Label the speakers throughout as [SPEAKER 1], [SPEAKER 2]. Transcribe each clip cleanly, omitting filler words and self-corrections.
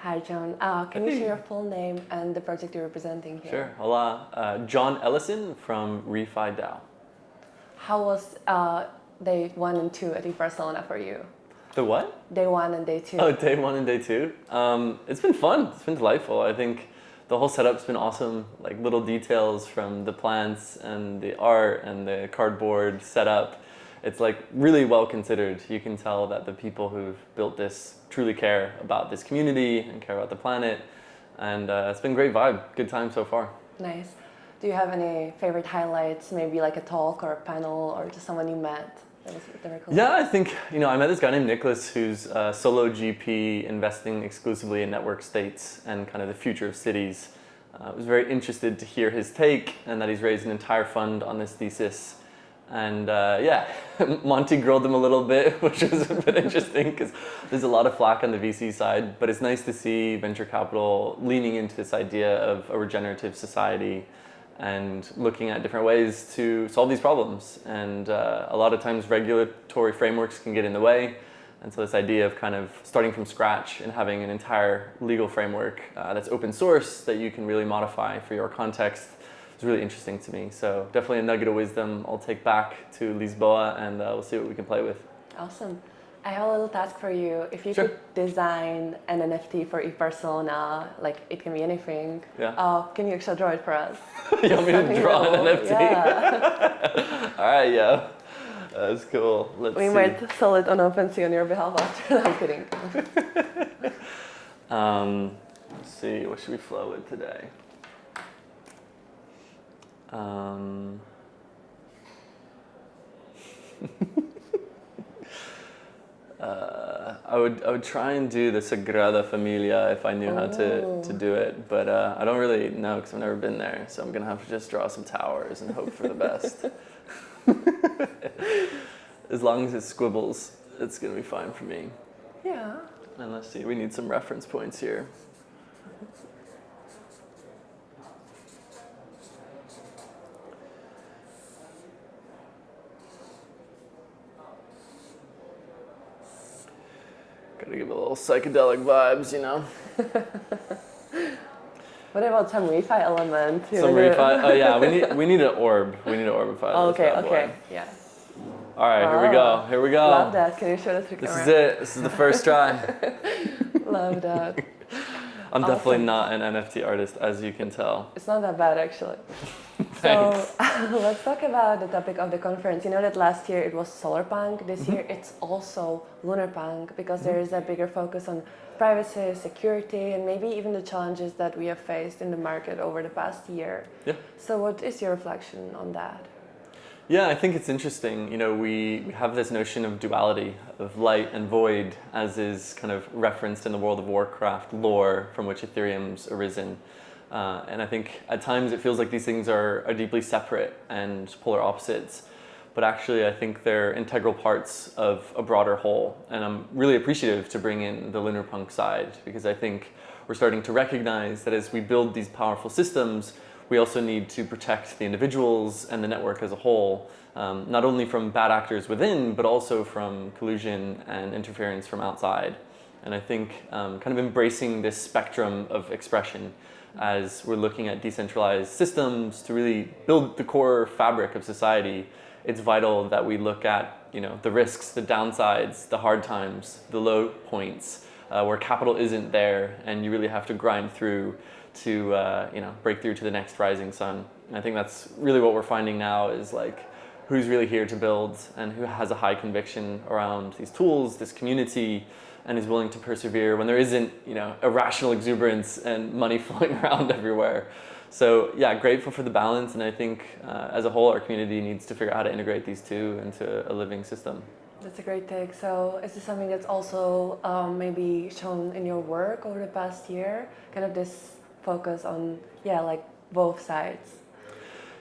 [SPEAKER 1] Hi, John. Can you share your full name and the project you're representing here?
[SPEAKER 2] Sure. Hola. John Ellison from Refi DAO.
[SPEAKER 1] How was day 1 and 2 at Barcelona for you?
[SPEAKER 2] The what?
[SPEAKER 1] Day 1 and day 2.
[SPEAKER 2] Oh, day 1 and day 2. It's been fun. It's been delightful. I think the whole setup's been awesome. Like little details from the plants and the art and the cardboard setup. It's like really well considered. You can tell that the people who've built this truly care about this community and care about the planet. And it's been a great vibe. Good time so far.
[SPEAKER 1] Nice. Do you have any favorite highlights? Maybe like a talk or a panel or just someone you met? That was very cool.
[SPEAKER 2] Yeah, I think, I met this guy named Nicholas who's a solo GP investing exclusively in network states and kind of the future of cities. I was very interested to hear his take and that he's raised an entire fund on this thesis. And Monty grilled him a little bit, which was a bit interesting because there's a lot of flack on the VC side, but it's nice to see venture capital leaning into this idea of a regenerative society and looking at different ways to solve these problems. And a lot of times regulatory frameworks can get in the way. And so this idea of kind of starting from scratch and having an entire legal framework that's open source that you can really modify for your context is really interesting to me. So definitely a nugget of wisdom I'll take back to Lisboa, and we'll see what we can play with.
[SPEAKER 1] Awesome. I have a little task for you. If you could design an NFT for ePersona, like it can be anything, can you actually draw it for us?
[SPEAKER 2] You want me to draw an NFT?
[SPEAKER 1] Yeah.
[SPEAKER 2] All right, yeah. That's cool. Let's see.
[SPEAKER 1] We might sell it on OpenSea on your behalf after. I'm kidding.
[SPEAKER 2] Let's see, what should we flow with today? I would try and do the Sagrada Familia if I knew how to do it, but I don't really know because I've never been there, so I'm gonna have to just draw some towers and hope for the best. As long as it squibbles, it's gonna be fine for me.
[SPEAKER 1] Yeah.
[SPEAKER 2] And let's see, we need some reference points here. Gotta give a little psychedelic vibes,
[SPEAKER 1] What about some refi element?
[SPEAKER 2] Some refi. Oh yeah, we need an orb. We need an orbify.
[SPEAKER 1] Oh, okay, yeah.
[SPEAKER 2] All right, here we go.
[SPEAKER 1] Love that. Can you show us the camera?
[SPEAKER 2] This is it. This is the first try.
[SPEAKER 1] Love that.
[SPEAKER 2] I'm definitely not an NFT artist, as you can tell.
[SPEAKER 1] It's not that bad, actually.
[SPEAKER 2] Thanks.
[SPEAKER 1] So let's talk about the topic of the conference. You know that last year it was Solarpunk. This year it's also Lunarpunk because there is a bigger focus on privacy, security, and maybe even the challenges that we have faced in the market over the past year.
[SPEAKER 2] Yeah.
[SPEAKER 1] So what is your reflection on that?
[SPEAKER 2] Yeah, I think it's interesting. We have this notion of duality, of light and void, as is kind of referenced in the World of Warcraft lore from which Ethereum's arisen. And I think at times it feels like these things are deeply separate and polar opposites. But actually, I think they're integral parts of a broader whole. And I'm really appreciative to bring in the Lunarpunk side, because I think we're starting to recognize that as we build these powerful systems, we also need to protect the individuals and the network as a whole, not only from bad actors within, but also from collusion and interference from outside. And I think kind of embracing this spectrum of expression as we're looking at decentralized systems to really build the core fabric of society, it's vital that we look at the risks, the downsides, the hard times, the low points, where capital isn't there and you really have to grind through to break through to the next rising sun. And I think that's really what we're finding now is like who's really here to build and who has a high conviction around these tools, this community, and is willing to persevere when there isn't irrational exuberance and money flowing around everywhere. So yeah, grateful for the balance, and I think as a whole our community needs to figure out how to integrate these two into a living system.
[SPEAKER 1] That's a great take. So is this something that's also maybe shown in your work over the past year? Kind of this focus on both sides.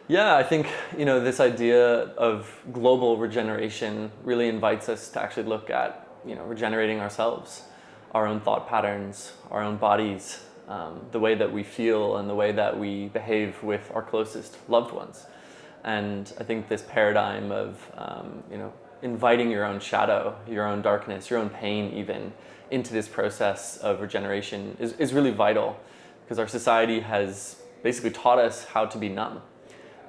[SPEAKER 2] Yeah, I think this idea of global regeneration really invites us to actually look at regenerating ourselves, our own thought patterns, our own bodies, the way that we feel and the way that we behave with our closest loved ones. And I think this paradigm of inviting your own shadow, your own darkness, your own pain even into this process of regeneration is really vital, because our society has basically taught us how to be numb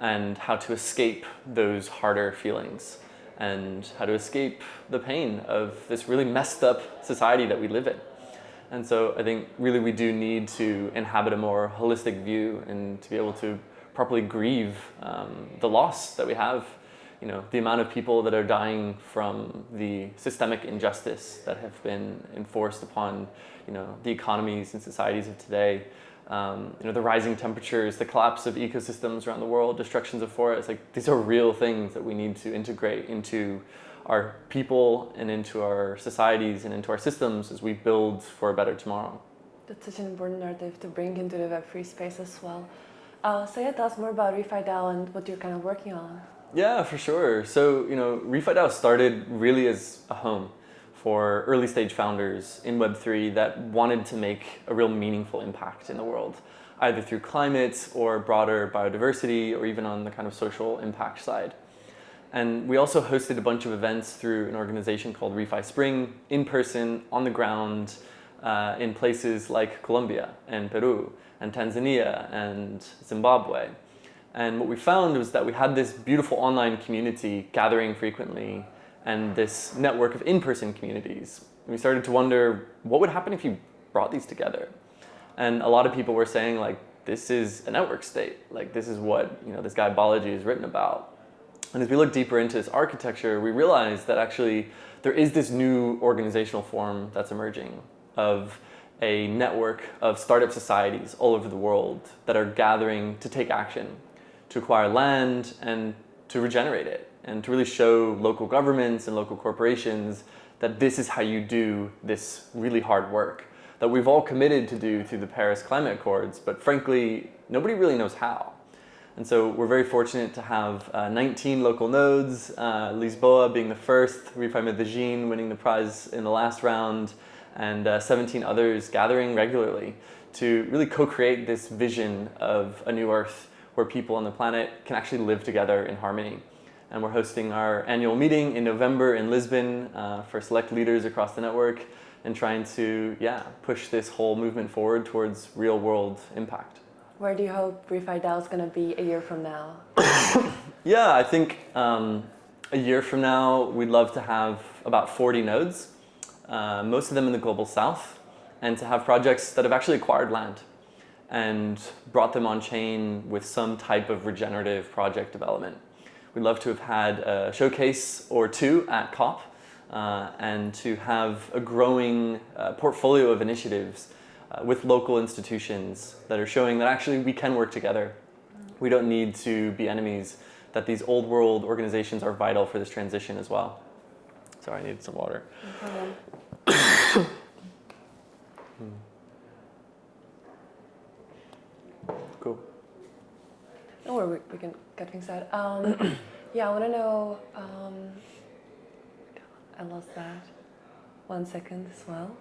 [SPEAKER 2] and how to escape those harder feelings and how to escape the pain of this really messed up society that we live in. And so I think really we do need to inhabit a more holistic view and to be able to properly grieve the loss that we have, you know, the amount of people that are dying from the systemic injustice that have been enforced upon, you know, the economies and societies of today. You know, the rising temperatures, the collapse of ecosystems around the world, destructions of forests, like these are real things that we need to integrate into our people and into our societies and into our systems as we build for a better tomorrow.
[SPEAKER 1] That's such an important narrative to bring into the Web3 space as well. So yeah, tell us more about RefiDAO and what you're kind of working on.
[SPEAKER 2] Yeah, for sure. So, you know, RefiDAO started really as a home for early stage founders in Web3 that wanted to make a real meaningful impact in the world, either through climate or broader biodiversity or even on the kind of social impact side. And we also hosted a bunch of events through an organization called Refi Spring, in person, on the ground, in places like Colombia and Peru and Tanzania and Zimbabwe. And what we found was that we had this beautiful online community gathering frequently and this network of in-person communities. We started to wonder, what would happen if you brought these together? And a lot of people were saying, like, this is a network state. Like, this is what, you know, this guy Balaji has written about. And as we look deeper into this architecture, we realized that actually there is this new organizational form that's emerging of a network of startup societies all over the world that are gathering to take action, to acquire land and to regenerate it, and to really show local governments and local corporations that this is how you do this really hard work that we've all committed to do through the Paris Climate Accords, but frankly, nobody really knows how. And so we're very fortunate to have 19 local nodes, Lisboa being the first, Refi Medellin winning the prize in the last round, and 17 others gathering regularly to really co-create this vision of a new Earth where people on the planet can actually live together in harmony. And we're hosting our annual meeting in November in Lisbon for select leaders across the network and trying to, push this whole movement forward towards real world impact.
[SPEAKER 1] Where do you hope RefiDAO is going to be a year from now?
[SPEAKER 2] Yeah, I think a year from now, we'd love to have about 40 nodes, most of them in the global south, and to have projects that have actually acquired land and brought them on chain with some type of regenerative project development. We'd love to have had a showcase or two at COP and to have a growing portfolio of initiatives with local institutions that are showing that actually we can work together. We don't need to be enemies, that these old world organizations are vital for this transition as well. Sorry, I needed some water.
[SPEAKER 1] No problem.
[SPEAKER 2] Cool.
[SPEAKER 1] Don't worry, we can get things out. Yeah, I want to know, I lost that. 1 second as well.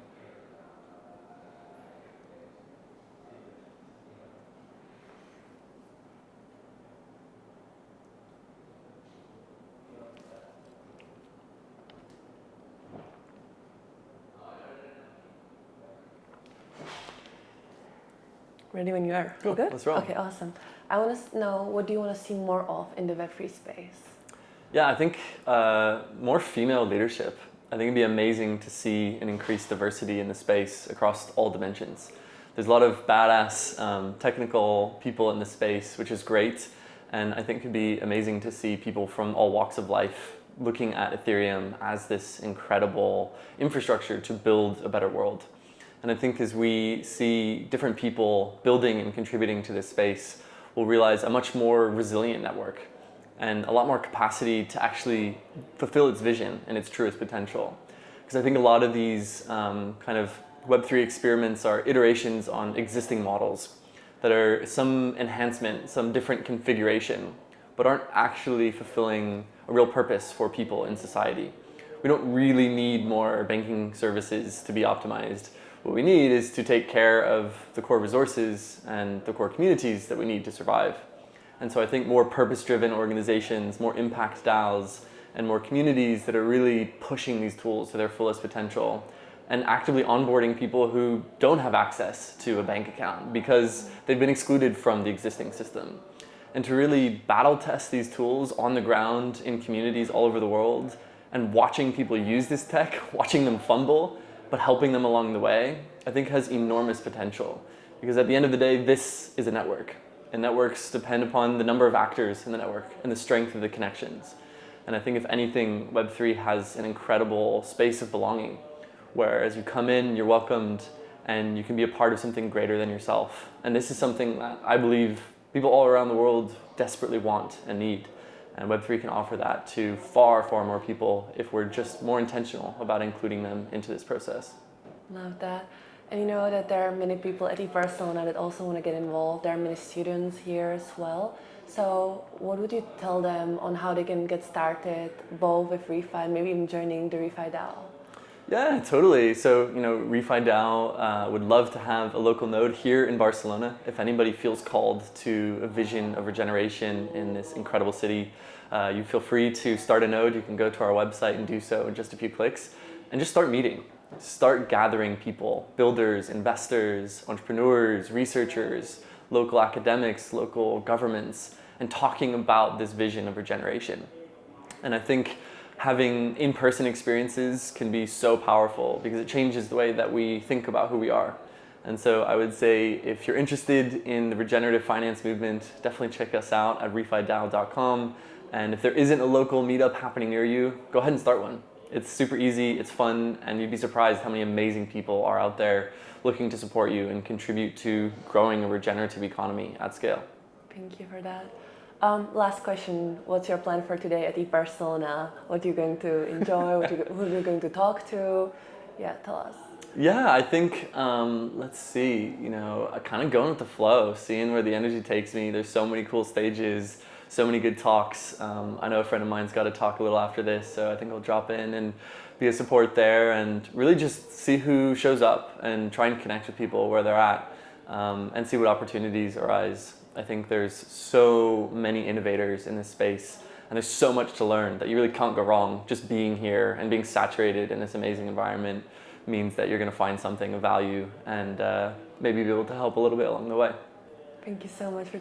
[SPEAKER 1] Ready when you are.
[SPEAKER 2] Cool.
[SPEAKER 1] Good?
[SPEAKER 2] Let's roll.
[SPEAKER 1] Okay, awesome. I want to know, what do you want to see more of in the Web3 space?
[SPEAKER 2] Yeah, I think more female leadership. I think it'd be amazing to see an increased diversity in the space across all dimensions. There's a lot of badass technical people in the space, which is great. And I think it'd be amazing to see people from all walks of life looking at Ethereum as this incredible infrastructure to build a better world. And I think as we see different people building and contributing to this space, we'll realize a much more resilient network and a lot more capacity to actually fulfill its vision and its truest potential. Because I think a lot of these kind of Web3 experiments are iterations on existing models that are some enhancement, some different configuration, but aren't actually fulfilling a real purpose for people in society. We don't really need more banking services to be optimized. What we need is to take care of the core resources and the core communities that we need to survive. And so I think more purpose-driven organizations, more impact DAOs, and more communities that are really pushing these tools to their fullest potential and actively onboarding people who don't have access to a bank account because they've been excluded from the existing system. And to really battle test these tools on the ground in communities all over the world and watching people use this tech, watching them fumble, but helping them along the way, I think has enormous potential. Because at the end of the day, this is a network. And networks depend upon the number of actors in the network and the strength of the connections. And I think if anything, Web3 has an incredible space of belonging, where as you come in, you're welcomed and you can be a part of something greater than yourself. And this is something that I believe people all around the world desperately want and need. And Web3 can offer that to far, far more people if we're just more intentional about including them into this process.
[SPEAKER 1] Love that. And you know that there are many people at eBarcelona that also want to get involved. There are many students here as well. So what would you tell them on how they can get started, both with ReFi and maybe even joining the ReFi DAO?
[SPEAKER 2] Yeah, totally. So, ReFi DAO would love to have a local node here in Barcelona. If anybody feels called to a vision of regeneration in this incredible city, you feel free to start a node. You can go to our website and do so in just a few clicks and just start meeting. Start gathering people, builders, investors, entrepreneurs, researchers, local academics, local governments, and talking about this vision of regeneration. And I think having in-person experiences can be so powerful because it changes the way that we think about who we are. And so I would say if you're interested in the regenerative finance movement, definitely check us out at refidao.com. And if there isn't a local meetup happening near you, go ahead and start one. It's super easy, it's fun, and you'd be surprised how many amazing people are out there looking to support you and contribute to growing a regenerative economy at scale.
[SPEAKER 1] Thank you for that. Last question, what's your plan for today at eBarcelona? What are you going to enjoy? Who are you going to talk to? Yeah, tell us.
[SPEAKER 2] Yeah, I think, let's see, kind of going with the flow, seeing where the energy takes me. There's so many cool stages, so many good talks. I know a friend of mine's got to talk a little after this, so I think I'll drop in and be a support there and really just see who shows up and try and connect with people where they're at and see what opportunities arise. I think there's so many innovators in this space and there's so much to learn that you really can't go wrong. Just being here and being saturated in this amazing environment means that you're going to find something of value and maybe be able to help a little bit along the way.
[SPEAKER 1] Thank you so much for